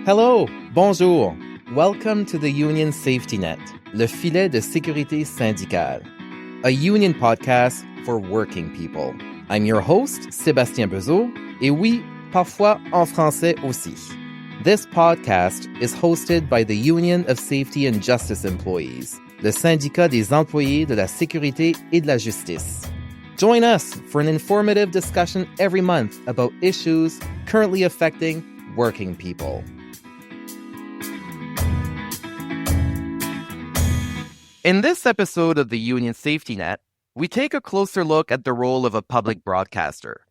Hello, bonjour. Welcome to the Union Safety Net, le filet de sécurité syndicale, a union podcast for working people. I'm your host, Sébastien Bezeau, et oui, parfois en français aussi. This podcast is hosted by the Union of Safety and Justice Employees, le syndicat des employés de la sécurité et de la justice. Join us for an informative discussion every month about issues currently affecting working people. In this episode of the Union Safety Net, we take a closer look at the role of a public broadcaster.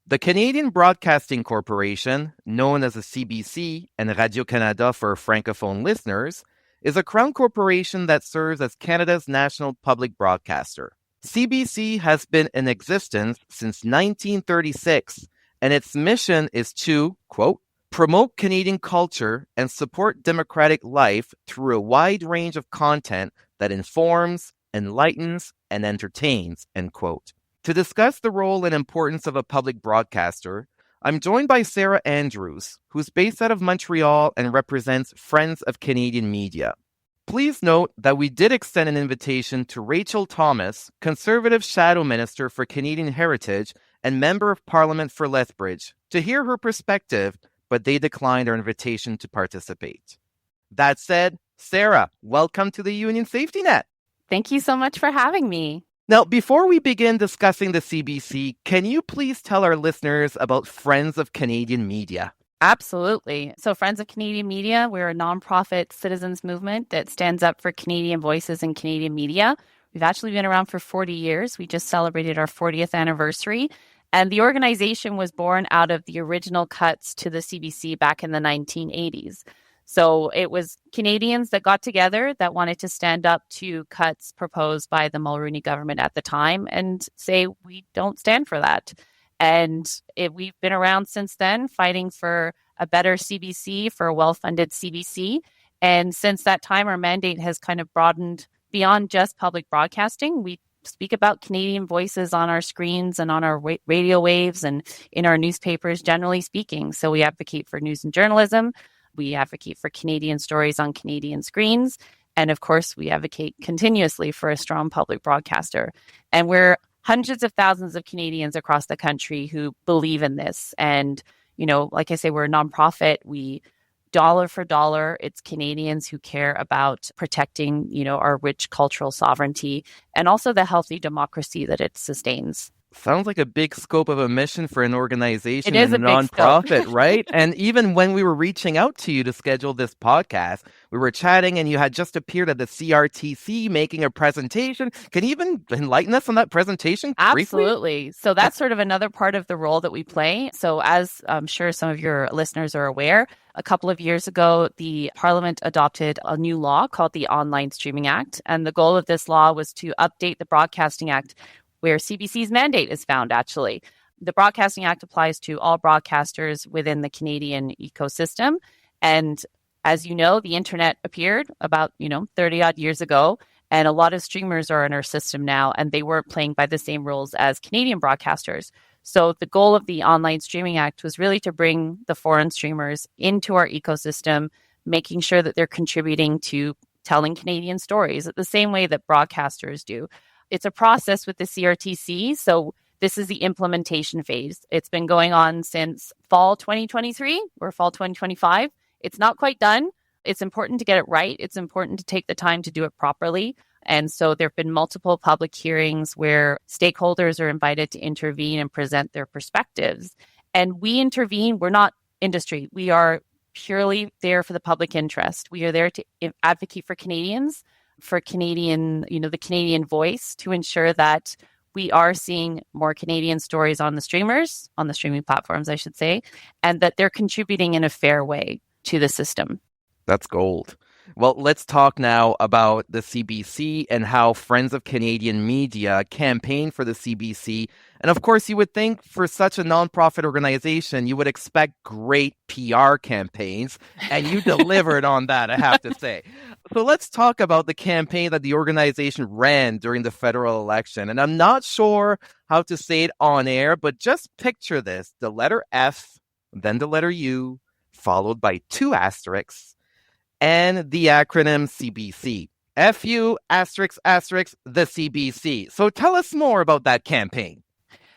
The Canadian Broadcasting Corporation, known as the CBC and Radio-Canada for francophone listeners, is a crown corporation that serves as Canada's national public broadcaster. CBC has been in existence since 1936, and its mission is to, quote, promote Canadian culture and support democratic life through a wide range of content that informs, enlightens, and entertains, end quote. To discuss the role and importance of a public broadcaster, I'm joined by Sarah Andrews, who's based out of Montreal and represents Friends of Canadian Media. Please note that we did extend an invitation to Rachael Thomas, Conservative Shadow Minister for Canadian Heritage and Member of Parliament for Lethbridge, to hear her perspective, but they declined our invitation to participate. That said, Sarah, welcome to the Union Safety Net. Thank you so much for having me. Now, before we begin discussing the CBC, can you please tell our listeners about Friends of Canadian Media? Absolutely. So Friends of Canadian Media, we're a nonprofit citizens movement that stands up for Canadian voices in Canadian media. We've actually been around for 40 years. We just celebrated our 40th anniversary. And the organization was born out of the original cuts to the CBC back in the 1980s. So it was Canadians that got together that wanted to stand up to cuts proposed by the Mulroney government at the time and say, we don't stand for that. And we've been around since then fighting for a better CBC, for a well-funded CBC. And since that time, our mandate has kind of broadened beyond just public broadcasting. We speak about Canadian voices on our screens and on our radio waves and in our newspapers, generally speaking. So we advocate for news and journalism. We advocate for Canadian stories on Canadian screens. And of course, we advocate continuously for a strong public broadcaster. And we're hundreds of thousands of Canadians across the country who believe in this. And, you know, like I say, we're a nonprofit. We dollar for dollar, it's Canadians who care about protecting, you know, our rich cultural sovereignty and also the healthy democracy that it sustains. Sounds like a big scope of a mission for an organization and a nonprofit, right? And even when we were reaching out to you to schedule this podcast, we were chatting and you had just appeared at the CRTC making a presentation. Can you even enlighten us on that presentation? Absolutely. Briefly? So that's sort of another part of the role that we play. So as I'm sure some of your listeners are aware, a couple of years ago, the Parliament adopted a new law called the Online Streaming Act. And the goal of this law was to update the Broadcasting Act where CBC's mandate is found, actually. The Broadcasting Act applies to all broadcasters within the Canadian ecosystem. And as you know, the internet appeared about, 30 odd years ago. And a lot of streamers are in our system now, and they weren't playing by the same rules as Canadian broadcasters. So the goal of the Online Streaming Act was really to bring the foreign streamers into our ecosystem, making sure that they're contributing to telling Canadian stories the same way that broadcasters do. It's a process with the CRTC, so this is the implementation phase. It's been going on since fall 2023 or fall 2025. It's not quite done. It's important to get it right. It's important to take the time to do it properly. And so there have been multiple public hearings where stakeholders are invited to intervene and present their perspectives. And we intervene. We're not industry. We are purely there for the public interest. We are there to advocate for Canadians, for Canadian, the Canadian voice, to ensure that we are seeing more Canadian stories on the streaming platforms, I should say, and that they're contributing in a fair way to the system. That's gold. Well, let's talk now about the CBC and how Friends of Canadian Media campaign for the CBC. And of course, you would think for such a nonprofit organization, you would expect great PR campaigns, and you delivered on that, I have to say. So let's talk about the campaign that the organization ran during the federal election. And I'm not sure how to say it on air, but just picture this: the letter F, then the letter U, followed by 2 asterisks, and the acronym CBC. FU asterisk asterisk the CBC. So tell us more about that campaign.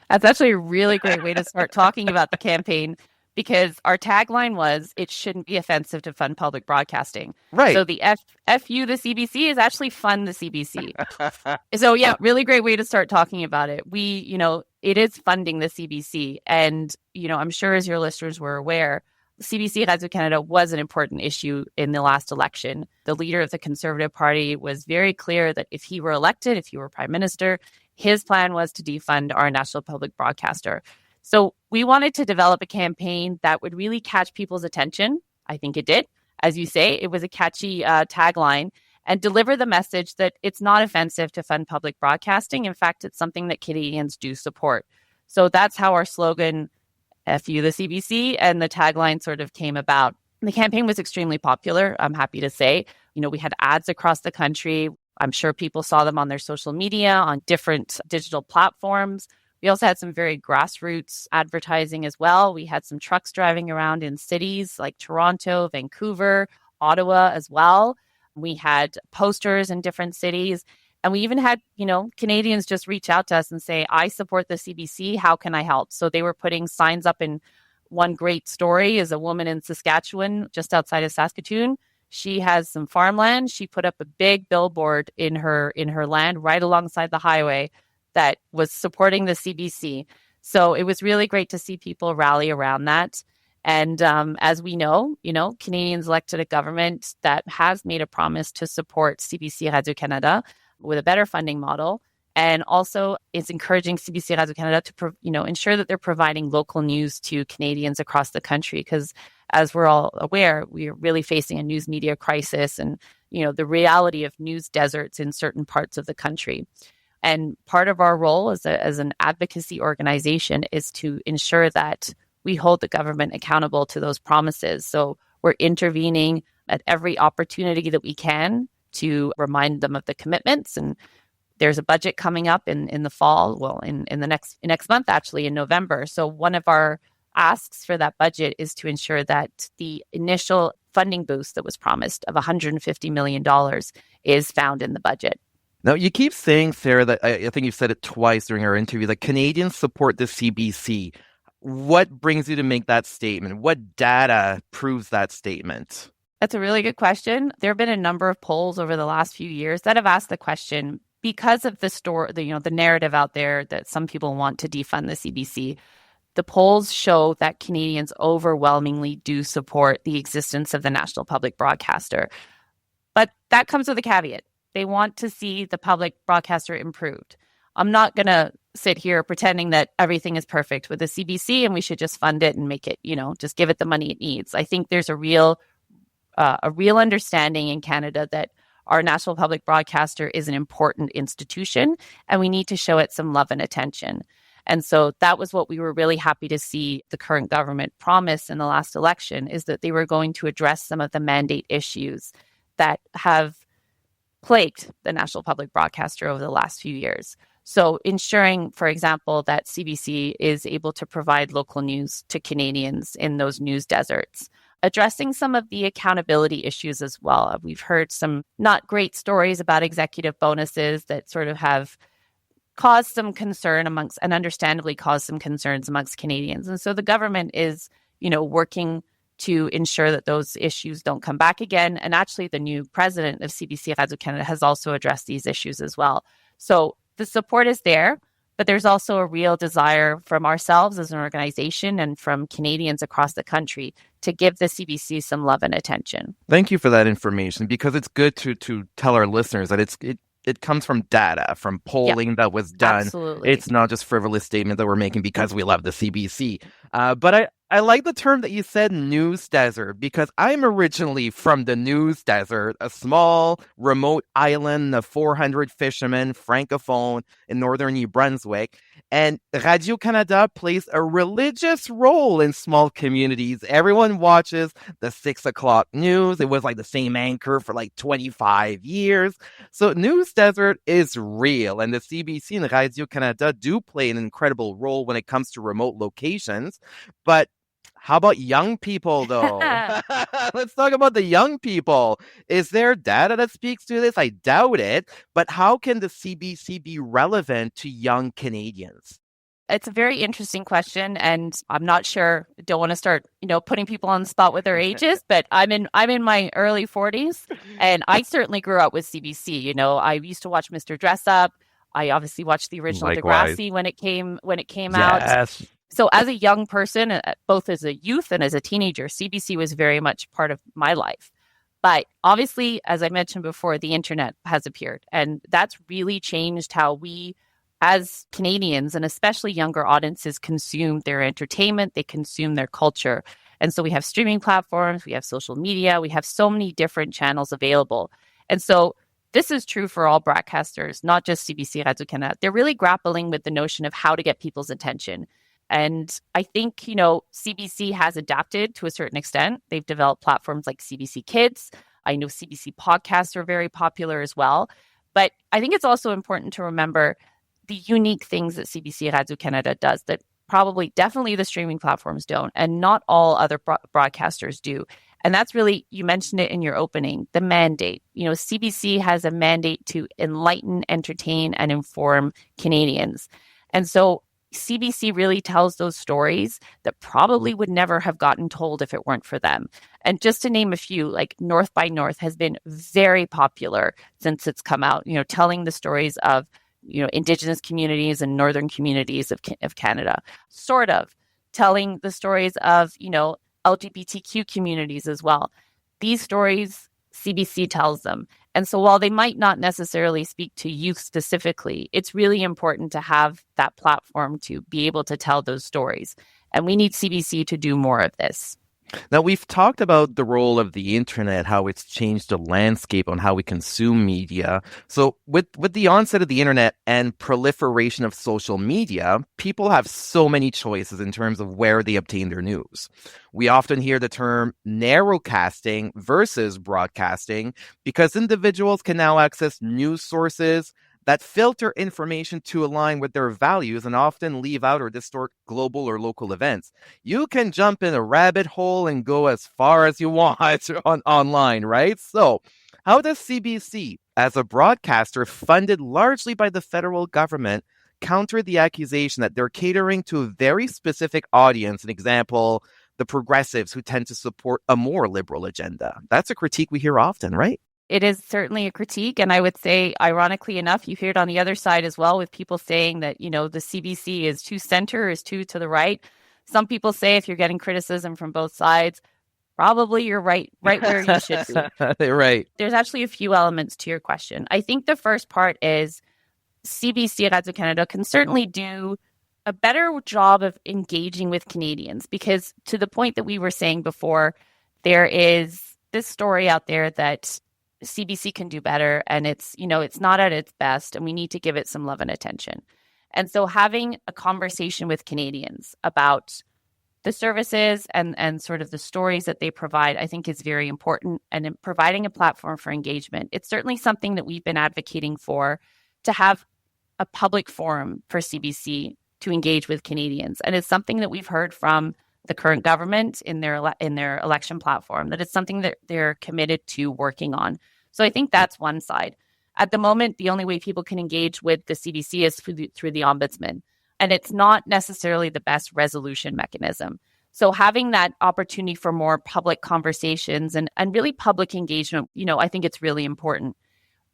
That's actually a really great way to start talking about the campaign, because our tagline was, it shouldn't be offensive to fund public broadcasting. Right. So the FU, the CBC, is actually fund the CBC. So yeah, really great way to start talking about it. It is funding the CBC. And, I'm sure as your listeners were aware, CBC Radio-Canada was an important issue in the last election. The leader of the Conservative Party was very clear that if he were elected, if he were Prime Minister, his plan was to defund our national public broadcaster. So we wanted to develop a campaign that would really catch people's attention. I think it did. As you say, it was a catchy tagline, and deliver the message that it's not offensive to fund public broadcasting. In fact, it's something that Canadians do support. So that's how our slogan, FU the CBC, and the tagline sort of came about. The campaign was extremely popular, I'm happy to say. We had ads across the country. I'm sure people saw them on their social media, on different digital platforms. We also had some very grassroots advertising as well. We had some trucks driving around in cities like Toronto, Vancouver, Ottawa as well. We had posters in different cities. And we even had, Canadians just reach out to us and say, I support the CBC. How can I help? So they were putting signs up. In one great story is a woman in Saskatchewan, just outside of Saskatoon. She has some farmland. She put up a big billboard in her land right alongside the highway that was supporting the CBC. So it was really great to see people rally around that. And as we know, Canadians elected a government that has made a promise to support CBC Radio-Canada with a better funding model. And also it's encouraging CBC Radio-Canada to, ensure that they're providing local news to Canadians across the country. Because as we're all aware, we are really facing a news media crisis and, the reality of news deserts in certain parts of the country. And part of our role as an advocacy organization is to ensure that we hold the government accountable to those promises. So we're intervening at every opportunity that we can to remind them of the commitments. And there's a budget coming up in the fall, in the next month, actually, in November. So one of our asks for that budget is to ensure that the initial funding boost that was promised of $150 million is found in the budget. Now, you keep saying, Sarah, that I think you've said it twice during our interview, that Canadians support the CBC. What brings you to make that statement? What data proves that statement? That's a really good question. There have been a number of polls over the last few years that have asked the question because of the narrative out there that some people want to defund the CBC. The polls show that Canadians overwhelmingly do support the existence of the national public broadcaster. But that comes with a caveat. They want to see the public broadcaster improved. I'm not going to sit here pretending that everything is perfect with the CBC and we should just fund it and make it, just give it the money it needs. I think there's a real understanding in Canada that our national public broadcaster is an important institution and we need to show it some love and attention. And so that was what we were really happy to see the current government promise in the last election, is that they were going to address some of the mandate issues that have plagued the national public broadcaster over the last few years. So ensuring, for example, that CBC is able to provide local news to Canadians in those news deserts. Addressing some of the accountability issues as well. We've heard some not great stories about executive bonuses that sort of have caused some concern and understandably caused some concerns amongst Canadians. And so the government is, working to ensure that those issues don't come back again. And actually, the new president of CBC Radio-Canada has also addressed these issues as well. So the support is there, but there's also a real desire from ourselves as an organization and from Canadians across the country to give the CBC some love and attention. Thank you for that information, because it's good to tell our listeners that it comes from data, from polling that was done. Absolutely. It's not just frivolous statement that we're making because we love the CBC. But I like the term that you said, news desert, because I'm originally from the news desert, a small remote island of 400 fishermen, francophone, in northern New Brunswick. And Radio-Canada plays a religious role in small communities. Everyone watches the 6 o'clock news. It was like the same anchor for like 25 years. So news desert is real. And the CBC and Radio-Canada do play an incredible role when it comes to remote locations. But How about young people, though? Let's talk about the young people. Is there data that speaks to this? I doubt it. But how can the CBC be relevant to young Canadians? It's a very interesting question, and I'm not sure. Don't want to start, putting people on the spot with their ages, but I'm in my early 40s, and I certainly grew up with CBC. I used to watch Mr. Dress Up. I obviously watched the original Likewise. Degrassi when it came out. Yes. So as a young person, both as a youth and as a teenager, CBC was very much part of my life. But obviously, as I mentioned before, the internet has appeared, and that's really changed how we as Canadians, and especially younger audiences, consume their entertainment, they consume their culture. And so we have streaming platforms, we have social media, we have so many different channels available. And so this is true for all broadcasters, not just CBC Radio-Canada. They're really grappling with the notion of how to get people's attention. And I think, CBC has adapted to a certain extent. They've developed platforms like CBC Kids. I know CBC podcasts are very popular as well. But I think it's also important to remember the unique things that CBC Radio-Canada does that definitely the streaming platforms don't, and not all other broadcasters do. And that's really, you mentioned it in your opening, the mandate. CBC has a mandate to enlighten, entertain, and inform Canadians. And so CBC really tells those stories that probably would never have gotten told if it weren't for them. And just to name a few, like North by North has been very popular since it's come out, telling the stories of Indigenous communities and northern communities of Canada, sort of telling the stories of, LGBTQ communities as well. These stories, CBC tells them. And so while they might not necessarily speak to youth specifically, it's really important to have that platform to be able to tell those stories. And we need CBC to do more of this. Now, we've talked about the role of the internet, how it's changed the landscape on how we consume media. So with the onset of the internet and proliferation of social media, people have so many choices in terms of where they obtain their news. We often hear the term narrowcasting versus broadcasting because individuals can now access news sources that filter information to align with their values and often leave out or distort global or local events. You can jump in a rabbit hole and go as far as you want online, right? So, how does CBC, as a broadcaster funded largely by the federal government, counter the accusation that they're catering to a very specific audience? An example, the progressives who tend to support a more liberal agenda. That's a critique we hear often, right? It is certainly a critique. And I would say, ironically enough, you hear it on the other side as well with people saying that, the CBC is too center, is too to the right. Some people say if you're getting criticism from both sides, probably you're right where you should be. They're right. There's actually a few elements to your question. I think the first part is CBC Radio-Canada can certainly do a better job of engaging with Canadians because to the point that we were saying before, there is this story out there that CBC can do better and it's not at its best and we need to give it some love and attention. And so having a conversation with Canadians about the services and sort of the stories that they provide, I think is very important. And in providing a platform for engagement, it's certainly something that we've been advocating for, to have a public forum for CBC to engage with Canadians. And it's something that we've heard from the current government in their election platform, that it's something that they're committed to working on. So I think that's one side. At the moment, the only way people can engage with the CBC is through the ombudsman. And it's not necessarily the best resolution mechanism. So having that opportunity for more public conversations and really public engagement, I think it's really important.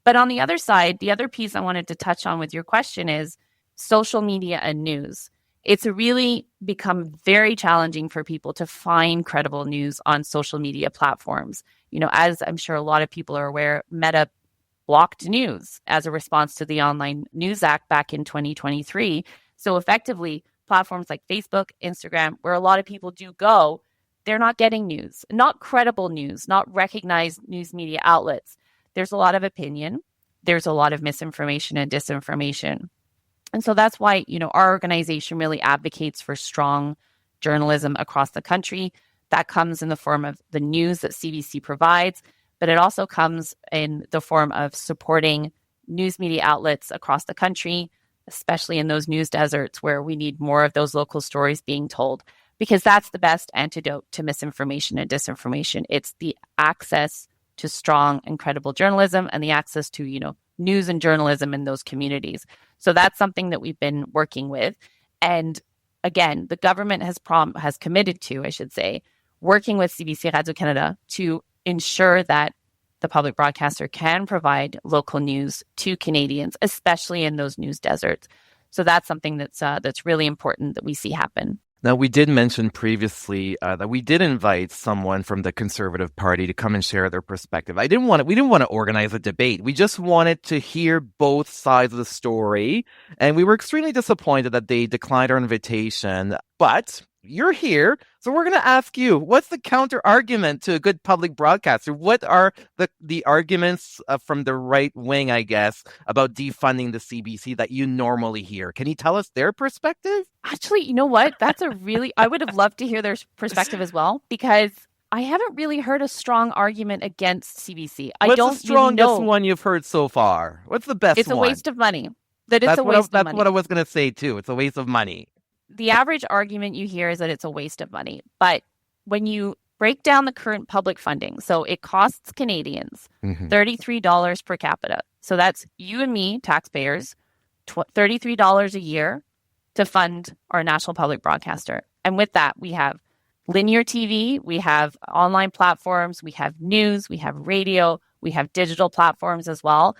But on the other side, the other piece I wanted to touch on with your question is social media and news. It's really become very challenging for people to find credible news on social media platforms. As I'm sure a lot of people are aware, Meta blocked news as a response to the Online News Act back in 2023. So effectively, platforms like Facebook, Instagram, where a lot of people do go, they're not getting news, not credible news, not recognized news media outlets. There's a lot of opinion. There's a lot of misinformation and disinformation. And so that's why, our organization really advocates for strong journalism across the country. That comes in the form of the news that CBC provides, but it also comes in the form of supporting news media outlets across the country, especially in those news deserts where we need more of those local stories being told. because that's the best antidote to misinformation and disinformation. It's the access to strong and credible journalism and the access to, news and journalism in those communities. So that's something that we've been working with. And again, the government has committed to, I should say, working with CBC Radio-Canada to ensure that the public broadcaster can provide local news to Canadians, especially in those news deserts. So that's something that's really important that we see happen. Now, we did mention previously that we did invite someone from the Conservative Party to come and share their perspective. We didn't want to organize a debate. We just wanted to hear both sides of the story. And we were extremely disappointed that they declined our invitation. But you're here, so we're going to ask you, what's the counter argument to a good public broadcaster? What are the arguments from the right wing, I guess, about defunding the CBC that you normally hear? Can you tell us their perspective? Actually, you know what? I would have loved to hear their perspective as well, because I haven't really heard a strong argument against CBC. What's the strongest one you've heard so far? What's the best one? It's a waste of money. That's what I was going to say, too. It's a waste of money. The average argument you hear is that it's a waste of money. But when you break down the current public funding, so it costs Canadians $33 per capita. So that's you and me, taxpayers, $33 a year to fund our national public broadcaster. And with that, we have linear TV, we have online platforms, we have news, we have radio, we have digital platforms as well,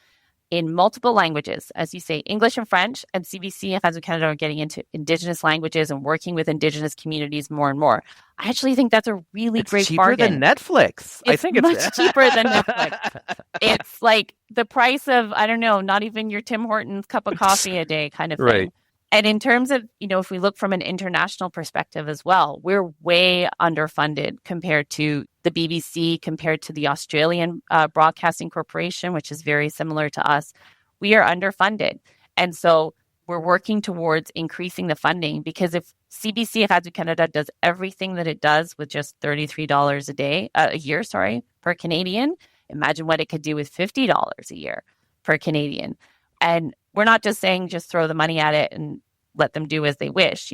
in multiple languages, as you say, English and French, and CBC and Radio-Canada are getting into Indigenous languages and working with Indigenous communities more and more. I actually think that's a really great bargain. It's cheaper than Netflix. I think it's much cheaper than Netflix. It's like the price of, I don't know, not even your Tim Hortons cup of coffee a day kind of thing. Right. And in terms of, if we look from an international perspective as well, we're way underfunded compared to the BBC, compared to the Australian Broadcasting Corporation, which is very similar to us. We are underfunded. And so we're working towards increasing the funding, because if CBC Radio-Canada does everything that it does with just $33 a year, per Canadian, imagine what it could do with $50 a year per Canadian. And we're not just saying just throw the money at it and let them do as they wish.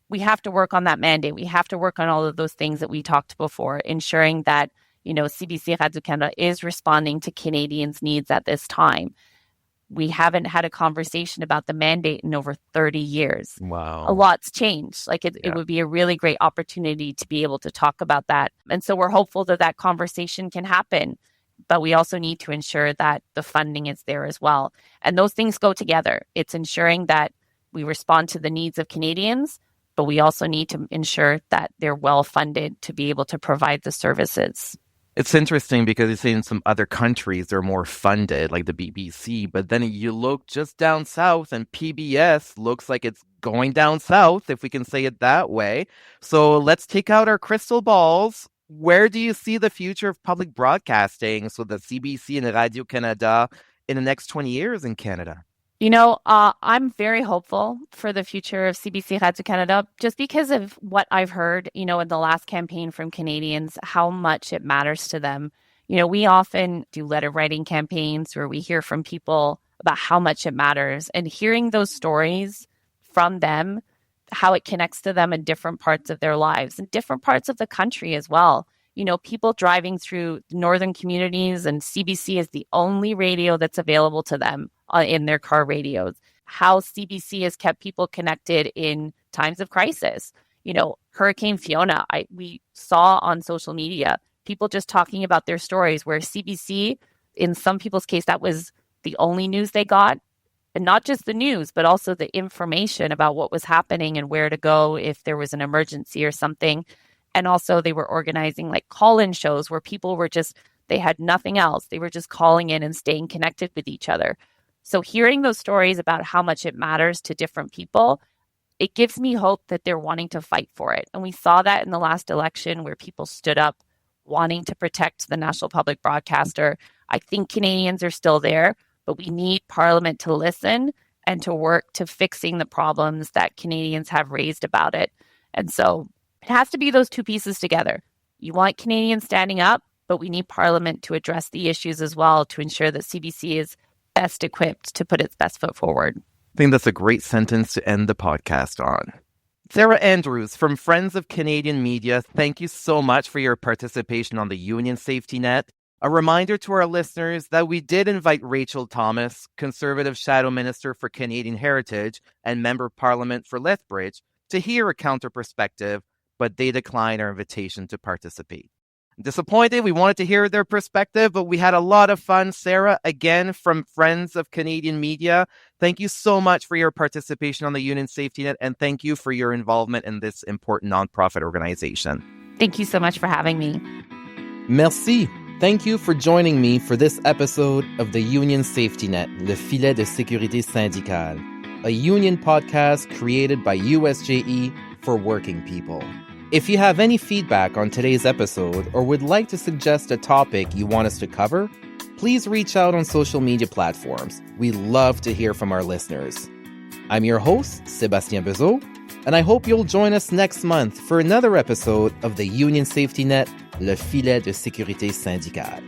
We have to work on that mandate. We have to work on all of those things that we talked before, ensuring that, CBC Radio-Canada is responding to Canadians' needs at this time. We haven't had a conversation about the mandate in over 30 years. Wow. A lot's changed. It would be a really great opportunity to be able to talk about that. And so we're hopeful that conversation can happen. But we also need to ensure that the funding is there as well. And those things go together. It's ensuring that we respond to the needs of Canadians, but we also need to ensure that they're well funded to be able to provide the services. It's interesting because you say in some other countries they're more funded, like the BBC, but then you look just down south and PBS looks like it's going down south, if we can say it that way. So let's take out our crystal balls. Where do you see the future of public broadcasting, so the CBC and Radio-Canada, in the next 20 years in Canada? I'm very hopeful for the future of CBC Radio-Canada, just because of what I've heard, in the last campaign from Canadians, how much it matters to them. We often do letter writing campaigns where we hear from people about how much it matters, and hearing those stories from them, how it connects to them in different parts of their lives and different parts of the country as well. People driving through northern communities, and CBC is the only radio that's available to them in their car radios. How CBC has kept people connected in times of crisis. Hurricane Fiona, we saw on social media, people just talking about their stories, where CBC, in some people's case, that was the only news they got. And not just the news, but also the information about what was happening and where to go if there was an emergency or something. And also they were organizing call-in shows where people were they had nothing else. They were just calling in and staying connected with each other. So hearing those stories about how much it matters to different people, it gives me hope that they're wanting to fight for it. And we saw that in the last election, where people stood up wanting to protect the national public broadcaster. I think Canadians are still there, but we need Parliament to listen and to work to fixing the problems that Canadians have raised about it. And so it has to be those two pieces together. You want Canadians standing up, but we need Parliament to address the issues as well, to ensure that CBC is best equipped to put its best foot forward. I think that's a great sentence to end the podcast on. Sarah Andrews from Friends of Canadian Media, thank you so much for your participation on the Union Safety Net. A reminder to our listeners that we did invite Rachael Thomas, Conservative Shadow Minister for Canadian Heritage and Member of Parliament for Lethbridge, to hear a counter perspective, but they declined our invitation to participate. Disappointed, we wanted to hear their perspective, but we had a lot of fun. Sarah, again, from Friends of Canadian Media, thank you so much for your participation on the Union Safety Net, and thank you for your involvement in this important nonprofit organization. Thank you so much for having me. Merci. Thank you for joining me for this episode of the Union Safety Net, Le Filet de Sécurité Syndicale, a union podcast created by USJE for working people. If you have any feedback on today's episode or would like to suggest a topic you want us to cover, please reach out on social media platforms. We love to hear from our listeners. I'm your host, Sébastien Bezeau, and I hope you'll join us next month for another episode of the Union Safety Net, Le Filet de Sécurité Syndicale.